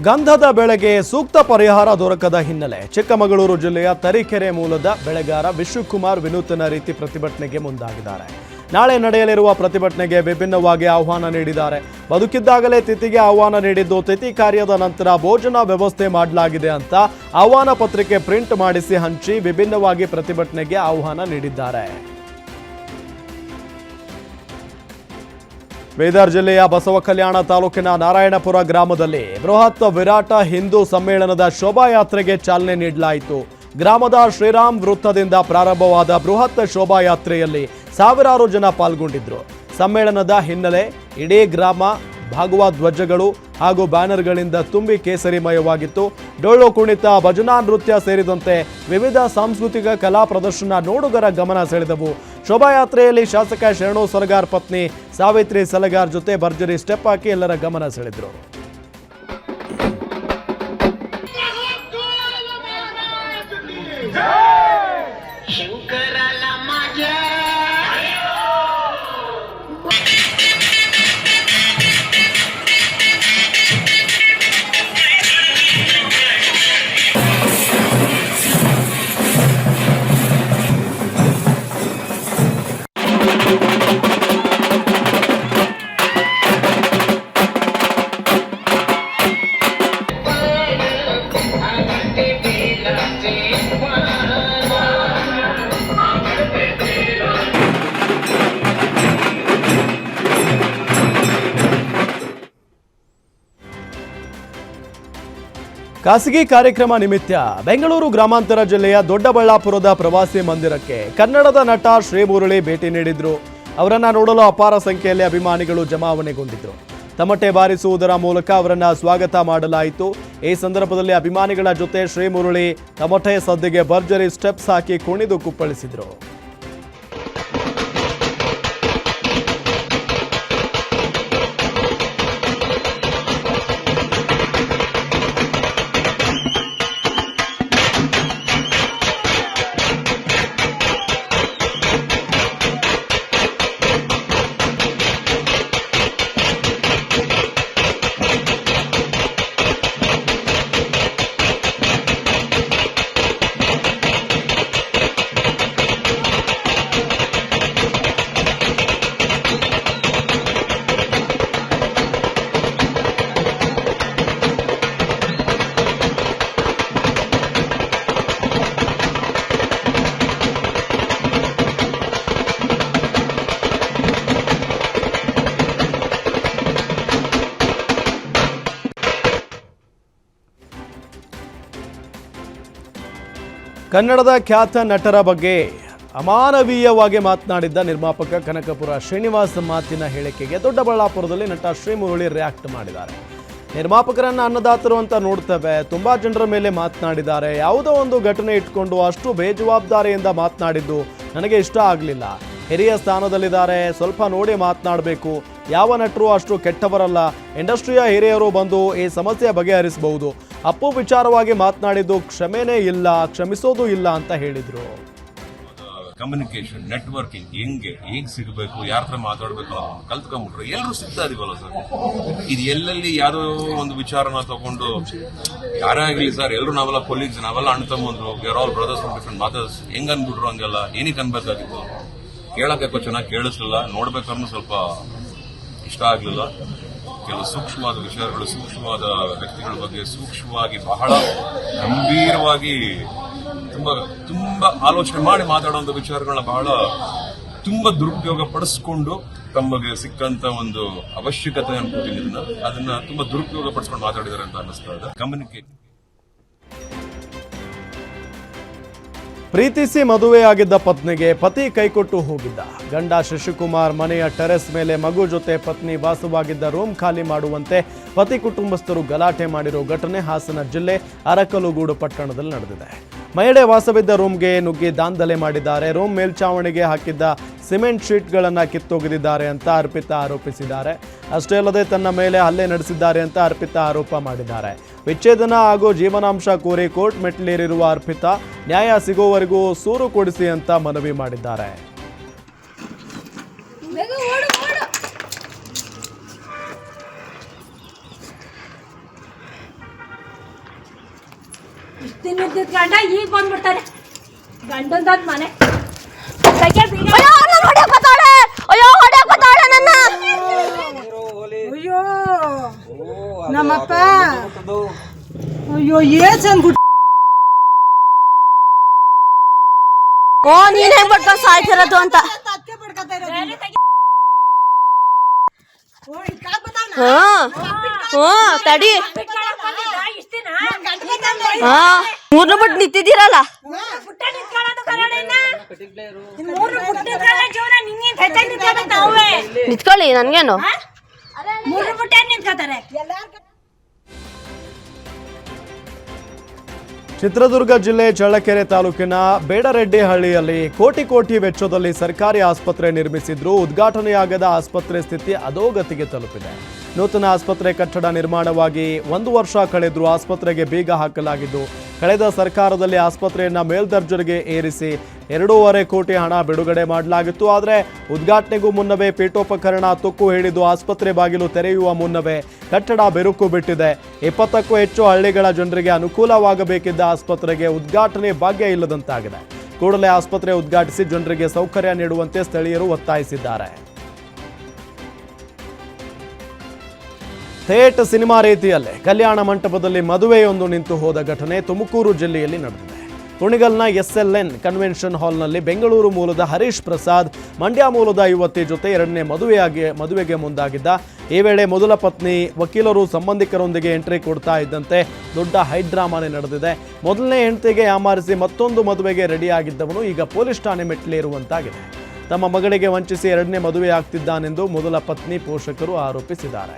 ಗಂಧದ ಬೆಳೆಗೆ ಸೂಕ್ತ ಪರಿಹಾರ ದೊರಕದ ಹಿನ್ನೆಲೆ ಚಿಕ್ಕಮಗಳೂರು ಜಿಲ್ಲೆಯ ತರೀಕೆರೆ ಮೂಲದ ಬೆಳೆಗಾರ ವಿಶ್ವಕುಮಾರ್ ವಿನೂತನ ರೀತಿ ಪ್ರತಿಭಟನೆಗೆ ಮುಂದಾಗಿದ್ದಾರೆ. ನಾಳೆ ನಡೆಯಲಿರುವ ಪ್ರತಿಭಟನೆಗೆ ವಿಭಿನ್ನವಾಗಿ ಆಹ್ವಾನ ನೀಡಿದ್ದಾರೆ. ಬದುಕಿದ್ದಾಗಲೇ ತಿಥಿಗೆ ಆಹ್ವಾನ ನೀಡಿದ್ದು, ತಿಥಿ ಕಾರ್ಯದ ನಂತರ ಭೋಜನ ವ್ಯವಸ್ಥೆ ಮಾಡಲಾಗಿದೆ ಅಂತ ಆಹ್ವಾನ ಪತ್ರಿಕೆ ಪ್ರಿಂಟ್ ಮಾಡಿಸಿ ಹಂಚಿ ವಿಭಿನ್ನವಾಗಿ ಪ್ರತಿಭಟನೆಗೆ ಆಹ್ವಾನ ನೀಡಿದ್ದಾರೆ. ಬೀದರ್ ಜಿಲ್ಲೆಯ ಬಸವಕಲ್ಯಾಣ ತಾಲೂಕಿನ ನಾರಾಯಣಪುರ ಗ್ರಾಮದಲ್ಲಿ ಬೃಹತ್ ವಿರಾಟ ಹಿಂದೂ ಸಮ್ಮೇಳನದ ಶೋಭಾಯಾತ್ರೆಗೆ ಚಾಲನೆ ನೀಡಲಾಯಿತು. ಗ್ರಾಮದ ಶ್ರೀರಾಮ್ ವೃತ್ತದಿಂದ ಪ್ರಾರಂಭವಾದ ಬೃಹತ್ ಶೋಭಾಯಾತ್ರೆಯಲ್ಲಿ ಸಾವಿರಾರು ಜನ ಪಾಲ್ಗೊಂಡಿದ್ರು. ಸಮ್ಮೇಳನದ ಹಿನ್ನೆಲೆ ಇಡೀ ಗ್ರಾಮ ಭಾಗುವ ಧ್ವಜಗಳು ಹಾಗೂ ಬ್ಯಾನರ್ಗಳಿಂದ ತುಂಬಿ ಕೇಸರಿಮಯವಾಗಿತ್ತು. ಡೊಳ್ಳು ಕುಣಿತ, ಭಜನಾ ನೃತ್ಯ ಸೇರಿದಂತೆ ವಿವಿಧ ಸಾಂಸ್ಕೃತಿಕ ಕಲಾ ಪ್ರದರ್ಶನ ನೋಡುಗರ ಗಮನ ಸೆಳೆದವು. ಶೋಭಾಯಾತ್ರೆಯಲ್ಲಿ ಶಾಸಕ ಶರಣು ಸಲಗಾರ್ ಪತ್ನಿ ಸಾವಿತ್ರಿ ಸಲಗಾರ್ ಜೊತೆ ಭರ್ಜರಿ ಸ್ಟೆಪ್ ಹಾಕಿ ಎಲ್ಲರ ಗಮನ ಸೆಳೆದರು. ಖಾಸಗಿ ಕಾರ್ಯಕ್ರಮ ನಿಮಿತ್ತ ಬೆಂಗಳೂರು ಗ್ರಾಮಾಂತರ ಜಿಲ್ಲೆಯ ದೊಡ್ಡಬಳ್ಳಾಪುರದ ಪ್ರವಾಸಿ ಮಂದಿರಕ್ಕೆ ಕನ್ನಡದ ನಟ ಶ್ರೀಮುರಳಿ ಭೇಟಿ ನೀಡಿದ್ರು. ಅವರನ್ನ ನೋಡಲು ಅಪಾರ ಸಂಖ್ಯೆಯಲ್ಲಿ ಅಭಿಮಾನಿಗಳು ಜಮಾವಣೆಗೊಂಡಿದ್ರು. ತಮಟೆ ಬಾರಿಸುವುದರ ಮೂಲಕ ಅವರನ್ನ ಸ್ವಾಗತ ಮಾಡಲಾಯಿತು. ಈ ಸಂದರ್ಭದಲ್ಲಿ ಅಭಿಮಾನಿಗಳ ಜೊತೆ ಶ್ರೀಮುರಳಿ ತಮಟೆ ಸದ್ದಿಗೆ ಭರ್ಜರಿ ಸ್ಟೆಪ್ಸ್ ಹಾಕಿ ಕುಣಿದು ಕುಪ್ಪಳಿಸಿದ್ರು. ಕನ್ನಡದ ಖ್ಯಾತ ನಟರ ಬಗ್ಗೆ ಅಮಾನವೀಯವಾಗಿ ಮಾತನಾಡಿದ್ದ ನಿರ್ಮಾಪಕ ಕನಕಪುರ ಶ್ರೀನಿವಾಸ್ ಮಾತಿನ ಹೇಳಿಕೆಗೆ ದೊಡ್ಡಬಳ್ಳಾಪುರದಲ್ಲಿ ನಟ ಶ್ರೀಮುರಳಿ ರಿಯಾಕ್ಟ್ ಮಾಡಿದ್ದಾರೆ. ನಿರ್ಮಾಪಕರನ್ನ ಅನ್ನದಾತರು ಅಂತ ನೋಡ್ತೇವೆ, ತುಂಬಾ ಜನರ ಮೇಲೆ ಮಾತನಾಡಿದ್ದಾರೆ. ಯಾವುದೋ ಒಂದು ಘಟನೆ ಇಟ್ಕೊಂಡು ಅಷ್ಟು ಬೇಜವಾಬ್ದಾರಿಯಿಂದ ಮಾತನಾಡಿದ್ದು ನನಗೆ ಇಷ್ಟ ಆಗಲಿಲ್ಲ. ಹಿರಿಯ ಸ್ಥಾನದಲ್ಲಿದ್ದಾರೆ, ಸ್ವಲ್ಪ ನೋಡಿ ಮಾತನಾಡಬೇಕು. ಯಾವ ನಟರು ಅಷ್ಟು ಕೆಟ್ಟವರಲ್ಲ. ಇಂಡಸ್ಟ್ರಿಯ ಹಿರಿಯರು ಬಂದು ಈ ಸಮಸ್ಯೆ ಬಗೆಹರಿಸಬಹುದು. ಅಪ್ಪು ವಿಚಾರವಾಗಿ ಮಾತನಾಡಿದ್ದು ಕ್ಷಮೆನೇ ಇಲ್ಲ, ಕ್ಷಮಿಸೋದು ಇಲ್ಲ ಅಂತ ಹೇಳಿದ್ರು. ಕಮ್ಯುನಿಕೇಶನ್, ನೆಟ್ವರ್ಕಿಂಗ್ ಹೇಗ್ ಸಿಗಬೇಕು, ಯಾರ ಹತ್ರ ಮಾತಾಡ್ಬೇಕು ಅನ್ನೋದು ಕಲ್ತ್ಕೊಂಡ್ಬಿಟ್ರೆ ಎಲ್ಲರೂ ಸಿಗ್ತಾ ಇದೀವಲ್ಲ ಸರ್. ಇದು ಎಲ್ಲೆಲ್ಲಿ ಯಾರೋ ಒಂದು ವಿಚಾರನ ತಗೊಂಡು ಯಾರೇ ಆಗಲಿ ಸರ್, ಎಲ್ಲರೂ ನಾವೆಲ್ಲ ಕೊಲೀಗ್ಸ್, ನಾವೆಲ್ಲ ಅಣ್ಣ ತಮ್ಮಂದ್ರು, we are all brothers from different mothers. ಹೆಂಗ್ ಅನ್ಬಿಟ್ರು ಹಂಗೆಲ್ಲ ಏನಕ್ಕೆ ಅನ್ಬೇಕಾಗಿತ್ತು? ಕೇಳಕ್ಕೆ ಚೆನ್ನಾಗಿ ಕೇಳಿಸ್ಲಿಲ್ಲ, ನೋಡ್ಬೇಕಾದ್ರೂ ಸ್ವಲ್ಪ ಇಷ್ಟ ಆಗ್ಲಿಲ್ಲ. ಕೆಲವು ಸೂಕ್ಷ್ಮವಾದ ವಿಷಯಗಳು, ಸೂಕ್ಷ್ಮವಾದ ವ್ಯಕ್ತಿಗಳ ಬಗ್ಗೆ ಸೂಕ್ಷ್ಮವಾಗಿ ಬಹಳ ಗಂಭೀರವಾಗಿ ತುಂಬಾ ಆಲೋಚನೆ ಮಾಡಿ ಮಾತಾಡುವಂತ ವಿಚಾರಗಳನ್ನ ಬಹಳ ತುಂಬಾ ದುರುಪಯೋಗ ಪಡಿಸ್ಕೊಂಡು ತಮಗೆ ಸಿಕ್ಕಂತ ಒಂದು ಅವಶ್ಯಕತೆ ಅನ್ಕೋತೀನಿ, ಅದನ್ನ ತುಂಬಾ ದುರುಪಯೋಗ ಪಡಿಸ್ಕೊಂಡು ಮಾತಾಡಿದ್ದಾರೆ ಅಂತ ಅನ್ನಿಸ್ತಾ ಇದೆ. ಕಮ್ಯುನಿಕೇಟ್ ಪ್ರೀತಿಸಿ ಮದುವೆಯಾಗಿದ್ದ ಪತ್ನಿಗೆ ಪತಿ ಕೈಕೊಟ್ಟು ಹೋಗಿದ್ದ. ಗಂಡ ಶಶಿಕುಮಾರ್ ಮನೆಯ ಟೆರೆಸ್ ಮೇಲೆ ಮಗು ಜೊತೆ ಪತ್ನಿ ವಾಸವಾಗಿದ್ದ ರೂಮ್ ಖಾಲಿ ಮಾಡುವಂತೆ ಪತಿ ಕುಟುಂಬಸ್ಥರು ಗಲಾಟೆ ಮಾಡಿರೋ ಘಟನೆ ಹಾಸನ ಜಿಲ್ಲೆ ಅರಕಲಗೂಡು ಪಟ್ಟಣದಲ್ಲಿ ನಡೆದಿದೆ. ಮಹಿಳೆ ವಾಸವಿದ್ದ ರೂಮ್ಗೆ ನುಗ್ಗಿ ದಾಂಧಲೆ ಮಾಡಿದ್ದಾರೆ. ರೂಮ್ ಮೇಲ್ಛಾವಣಿಗೆ ಹಾಕಿದ್ದ ಸಿಮೆಂಟ್ ಶೀಟ್ಗಳನ್ನು ಕಿತ್ತೊಗೆದಿದ್ದಾರೆ ಅಂತ ಅರ್ಪಿತಾ ಆರೋಪಿಸಿದ್ದಾರೆ. ಅಷ್ಟೇ ಅಲ್ಲದೆ ತನ್ನ ಮೇಲೆ ಹಲ್ಲೆ ನಡೆಸಿದ್ದಾರೆ ಅಂತ ಅರ್ಪಿತಾ ಆರೋಪ ಮಾಡಿದ್ದಾರೆ. ವಿಚ್ಛೇದನ ಹಾಗೂ ಜೀವನಾಂಶ ಕೋರಿ ಕೋರ್ಟ್ ಮೆಟ್ಟಿಲೇರಿರುವ ಅರ್ಪಿತಾ ನ್ಯಾಯ ಸಿಗುವವರೆಗೂ ಸೂರು ಕೊಡಿಸಿ ಅಂತ ಮನವಿ ಮಾಡಿದ್ದಾರೆ. ಗಂಡ ಈಗ ಬಂದ್ಬಿಡ್ತಾರೆ ಗಂಡಂದ ಮನೆ ಅಯ್ಯೋ ನಮ್ಮಪ್ಪ ಅಯ್ಯೋ ಏನ್ ಚಂದ ಓ ನೀನ್ ಹೆಂಗ್ ಬಡ್ಕೊಂಡ್ ಸಾಯ್ತಿರೋದು ಅಂತ ತಡಿ ಮೂರ್ನ ಬಿಟ್ಟು ನಿಂತಿದ್ದೀರಲ್ಲ ನಿಂತ್ಕೊಳ್ಳಿ ನನ್ಗೇನು ಚಿತ್ರದುರ್ಗ ಜಿಲ್ಲೆ ಚಳ್ಳಕೆರೆ ತಾಲೂಕಿನ ಬೇಡರೆಡ್ಡಿಹಳ್ಳಿಯಲ್ಲಿ ಕೋಟಿ ವೆಚ್ಚದಲ್ಲಿ ಸರ್ಕಾರಿ ಆಸ್ಪತ್ರೆ ನಿರ್ಮಿಸಿದ್ರು ಉದ್ಘಾಟನೆಯಾಗದ ಆಸ್ಪತ್ರೆ ಸ್ಥಿತಿ ಅಧೋಗತಿಗೆ ತಲುಪಿದೆ. ನೂತನ ಆಸ್ಪತ್ರೆ ಕಟ್ಟಡ ನಿರ್ಮಾಣವಾಗಿ 1 ವರ್ಷ ಕಳೆದರೂ ಆಸ್ಪತ್ರೆಗೆ ಬೀಗ ಹಾಕಲಾಗಿದ್ದು, ಕಳೆದ ಸರ್ಕಾರದಲ್ಲಿ ಆಸ್ಪತ್ರೆಯನ್ನ ಮೇಲ್ದರ್ಜೆಗೆ ಏರಿಸಿ 2.5 ಕೋಟಿ ಹಣ ಬಿಡುಗಡೆ ಮಾಡಲಾಗಿತ್ತು. ಆದರೆ ಉದ್ಘಾಟನೆಗೂ ಮುನ್ನವೇ ಪೀಠೋಪಕರಣ ತುಕ್ಕು ಹಿಡಿದು ಆಸ್ಪತ್ರೆ ಬಾಗಿಲು ತೆರೆಯುವ ಮುನ್ನವೇ ಕಟ್ಟಡ ಬಿರುಕು ಬಿಟ್ಟಿದೆ. 20ಕ್ಕೂ ಹೆಚ್ಚು ಹಳ್ಳಿಗಳ ಜನರಿಗೆ ಅನುಕೂಲವಾಗಬೇಕಿದ್ದ ಆಸ್ಪತ್ರೆಗೆ ಉದ್ಘಾಟನೆ ಭಾಗ್ಯ ಇಲ್ಲದಂತಾಗಿದೆ. ಕೂಡಲೇ ಆಸ್ಪತ್ರೆ ಉದ್ಘಾಟಿಸಿ ಜನರಿಗೆ ಸೌಕರ್ಯ ನೀಡುವಂತೆ ಸ್ಥಳೀಯರು ಒತ್ತಾಯಿಸಿದ್ದಾರೆ. ಥೇಟ್ ಸಿನಿಮಾ ರೀತಿಯಲ್ಲೇ ಕಲ್ಯಾಣ ಮಂಟಪದಲ್ಲಿ ಮದುವೆಯೊಂದು ನಿಂತು ಹೋದ ಘಟನೆ ತುಮಕೂರು ಜಿಲ್ಲೆಯಲ್ಲಿ ನಡೆದಿದೆ. ಕುಣಿಗಲ್ನ SLN ಕನ್ವೆನ್ಷನ್ ಹಾಲ್ನಲ್ಲಿ ಬೆಂಗಳೂರು ಮೂಲದ ಹರೀಶ್ ಪ್ರಸಾದ್ ಮಂಡ್ಯ ಮೂಲದ ಯುವತಿ ಜೊತೆ ಎರಡನೇ ಮದುವೆಗೆ ಮುಂದಾಗಿದ್ದ. ಈ ವೇಳೆ ಮೊದಲ ಪತ್ನಿ ವಕೀಲರು ಸಂಬಂಧಿಕರೊಂದಿಗೆ ಎಂಟ್ರಿ ಕೊಡ್ತಾ ಇದ್ದಂತೆ ದೊಡ್ಡ ಹೈಡ್ರಾಮಾನೇ ನಡೆದಿದೆ. ಮೊದಲನೇ ಹೆಂಡತಿಗೆ ಯಾಮಾರಿಸಿ ಮತ್ತೊಂದು ಮದುವೆಗೆ ರೆಡಿಯಾಗಿದ್ದವನು ಈಗ ಪೊಲೀಸ್ ಠಾಣೆ ಮೆಟ್ಟಿಲೇರುವಂತಾಗಿದೆ. ತಮ್ಮ ಮಗಳಿಗೆ ವಂಚಿಸಿ ಎರಡನೇ ಮದುವೆ ಆಗ್ತಿದ್ದಾನೆಂದು ಮೊದಲ ಪತ್ನಿ ಪೋಷಕರು ಆರೋಪಿಸಿದ್ದಾರೆ.